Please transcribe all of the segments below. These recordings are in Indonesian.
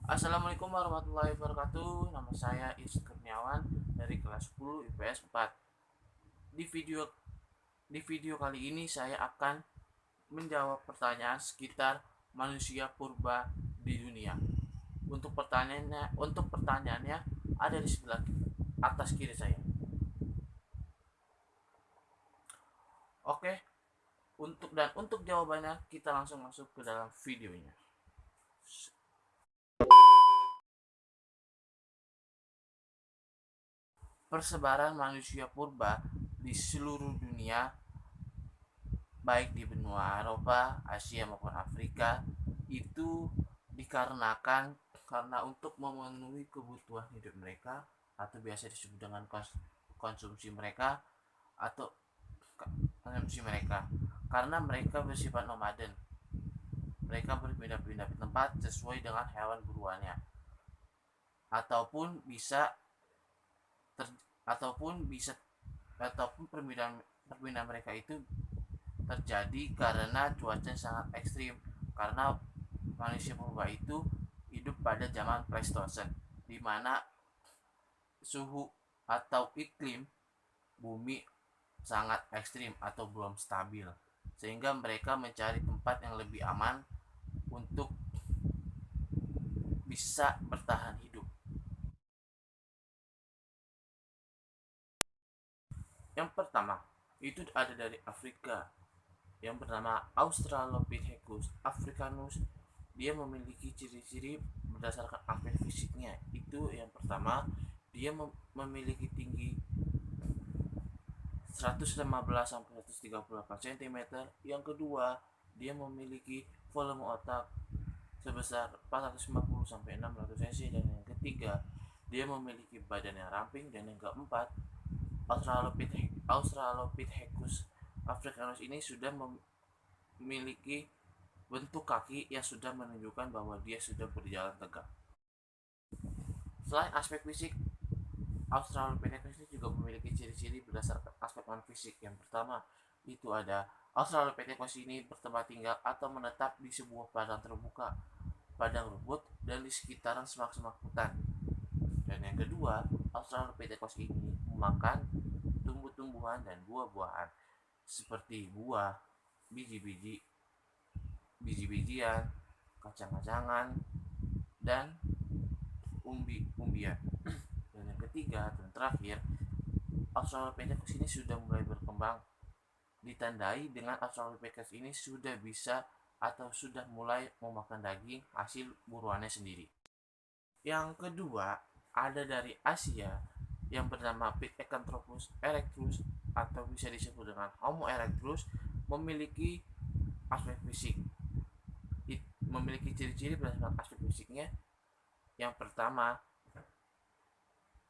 Assalamualaikum warahmatullahi wabarakatuh. Nama saya Is Kurniawan dari kelas 10 IPS 4. Di video di video kali ini saya akan menjawab pertanyaan sekitar manusia purba di dunia. Untuk pertanyaannya ada di sebelah atas kiri saya. Oke, untuk jawabannya kita langsung masuk ke dalam videonya. Persebaran manusia purba di seluruh dunia, baik di benua Eropa, Asia maupun Afrika, itu dikarenakan karena untuk memenuhi kebutuhan hidup mereka atau biasa disebut dengan konsumsi mereka atau konsumsi mereka, karena mereka bersifat nomaden. Mereka berpindah-pindah tempat sesuai dengan hewan buruannya, ataupun bisa ter, ataupun bisa ataupun perpindahan mereka itu terjadi karena cuaca sangat ekstrim, karena manusia purba itu hidup pada zaman Pleistosen, di mana suhu atau iklim bumi sangat ekstrim atau belum stabil, sehingga mereka mencari tempat yang lebih aman untuk bisa bertahan hidup. Yang pertama itu ada dari Afrika, yang bernama Australopithecus africanus. Dia memiliki ciri-ciri berdasarkan aspek fisiknya. Itu yang pertama, dia memiliki tinggi 115 sampai 138 cm. Yang kedua, dia memiliki volume otak sebesar 450 sampai 600 cc. Dan yang ketiga, dia memiliki badan yang ramping. Dan yang keempat, Australopithecus africanus ini sudah memiliki bentuk kaki yang sudah menunjukkan bahwa dia sudah berjalan tegak. Selain aspek fisik, Australopithecus ini juga memiliki ciri-ciri berdasarkan aspek non fisik. Yang pertama, itu ada Australopithecus ini bertempat tinggal atau menetap di sebuah padang terbuka, padang rumput, dan di sekitaran semak-semak hutan. Dan yang kedua, Australopithecus ini memakan tumbuh-tumbuhan dan buah-buahan seperti buah, biji-bijian, kacang-kacangan, dan umbi-umbian. Dan yang ketiga dan terakhir, Australopithecus ini sudah mulai berkembang, ditandai dengan Australopithecus ini sudah bisa atau sudah mulai memakan daging hasil buruannya sendiri. Yang kedua ada dari Asia, yang bernama Pithecanthropus erectus atau bisa disebut dengan Homo erectus, memiliki aspek fisik memiliki ciri-ciri berdasarkan aspek fisiknya. Yang pertama,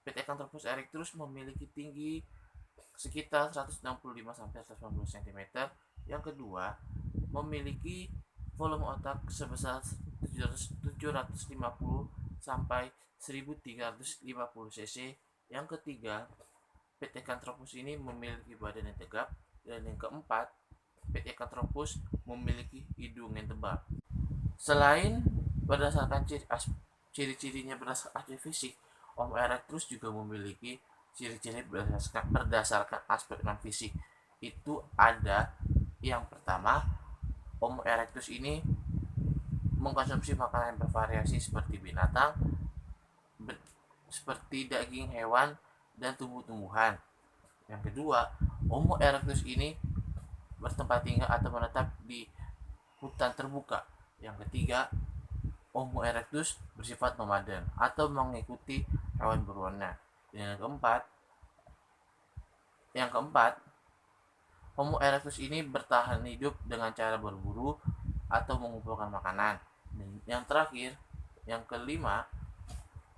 Pithecanthropus erectus memiliki tinggi sekitar 165 sampai 180 cm. Yang kedua, memiliki volume otak sebesar 750 sampai 1350 cc. Yang ketiga, Pithecanthropus ini memiliki badan yang tegap. Dan yang keempat, Pithecanthropus memiliki hidung yang tebal. Selain berdasarkan ciri-cirinya berdasarkan aspek fisik, Homo erectus juga memiliki ciri-ciri berdasarkan aspek non fisik. Itu ada yang pertama, Homo erectus ini mengkonsumsi makanan yang bervariasi seperti binatang, seperti daging hewan, dan tumbuh-tumbuhan. Yang kedua, Homo erectus ini bertempat tinggal atau menetap di hutan terbuka. Yang ketiga, Homo erectus bersifat nomaden atau mengikuti hewan buruannya. Dan yang keempat, Homo erectus ini bertahan hidup dengan cara berburu atau mengumpulkan makanan. Dan yang terakhir, yang kelima,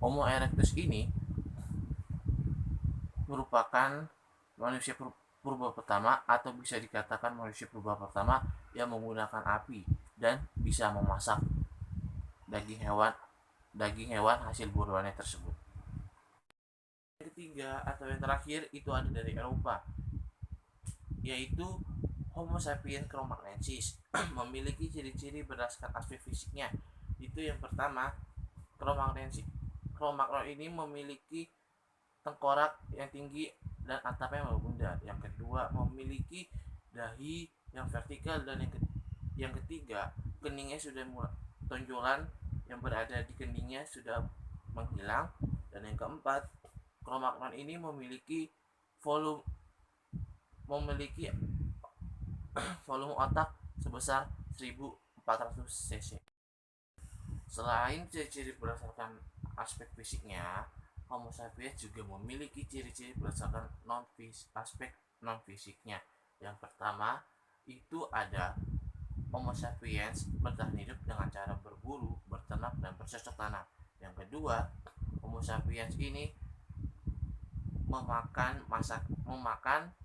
Homo erectus ini merupakan manusia purba pertama atau bisa dikatakan manusia purba pertama yang menggunakan api dan bisa memasak daging hewan hasil buruannya tersebut. Yang ketiga atau yang terakhir itu ada dari Eropa, yaitu Homo sapiens cro-magnesis memiliki ciri-ciri berdasarkan aspek fisiknya. Itu yang pertama, Cro-Magnon ini memiliki tengkorak yang tinggi dan atapnya membundar. Yang kedua, memiliki dahi yang vertikal, dan yang ketiga, keningnya sudah mulai tonjolan yang berada di keningnya sudah menghilang. Dan yang keempat, Cro-Magnon ini memiliki volume volume otak sebesar 1400 cc. Selain ciri-ciri berdasarkan aspek fisiknya, Homo sapiens juga memiliki ciri-ciri berdasarkan aspek non fisiknya. Yang pertama itu ada Homo sapiens bertahan hidup dengan cara berburu, berternak, dan bercocok tanam. Yang kedua, Homo sapiens ini memakan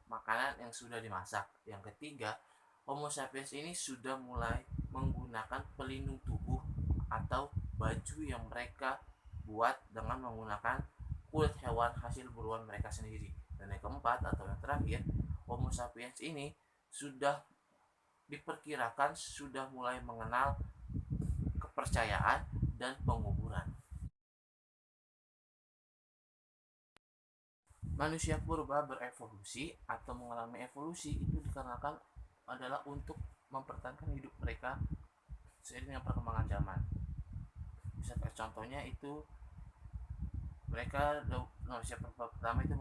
makanan yang sudah dimasak. Yang ketiga, Homo sapiens ini sudah mulai menggunakan pelindung tubuh atau baju yang mereka buat dengan menggunakan kulit hewan hasil buruan mereka sendiri. Dan yang keempat atau yang terakhir, Homo sapiens ini sudah diperkirakan sudah mulai mengenal kepercayaan dan penguburan. Manusia purba berevolusi atau mengalami evolusi itu dikarenakan adalah untuk mempertahankan hidup mereka seiring dengan perkembangan zaman. Misalkan contohnya itu mereka manusia purba pertama itu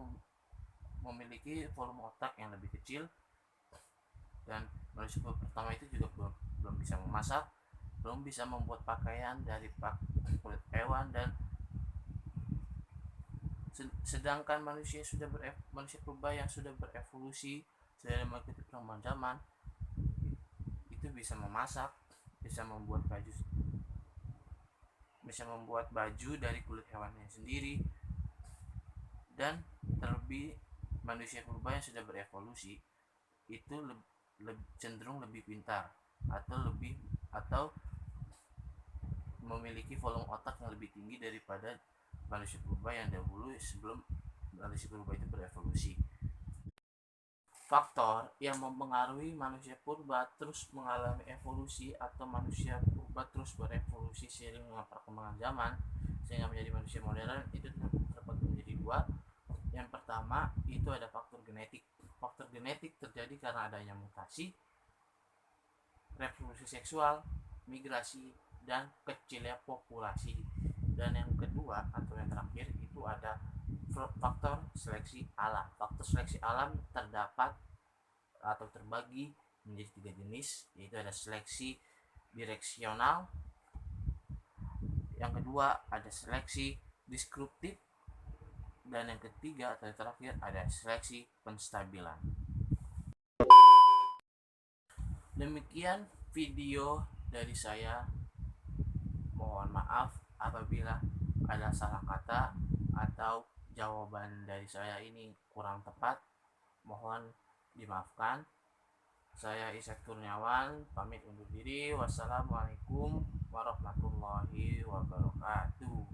memiliki volume otak yang lebih kecil, dan manusia purba pertama itu juga belum bisa memasak, belum bisa membuat pakaian dari kulit hewan, dan sedangkan manusia purba yang sudah berevolusi seiring mengikuti perkembangan zaman itu bisa memasak, bisa membuat baju dari kulit hewannya sendiri. Dan terlebih manusia purba yang sudah berevolusi itu cenderung lebih pintar atau memiliki volume otak yang lebih tinggi daripada manusia purba yang dahulu sebelum manusia purba itu berevolusi. Faktor yang mempengaruhi manusia purba terus mengalami evolusi atau manusia purba terus berevolusi seiring dengan perkembangan zaman sehingga menjadi manusia modern itu terbagi menjadi dua. Yang pertama itu ada faktor genetik. Faktor genetik terjadi karena adanya mutasi, reproduksi seksual, migrasi, dan kecilnya populasi. Dan yang kedua atau yang terakhir itu ada faktor seleksi alam. Faktor seleksi alam terdapat atau terbagi menjadi 3 jenis, yaitu ada seleksi direksional, yang kedua ada seleksi disruptif, dan yang ketiga atau yang terakhir ada seleksi penstabilan. Demikian video dari saya. Mohon maaf apabila ada salah kata atau jawaban dari saya ini kurang tepat, mohon dimaafkan. Saya Ishak Kurniawan pamit undur diri. Wassalamualaikum warahmatullahi wabarakatuh.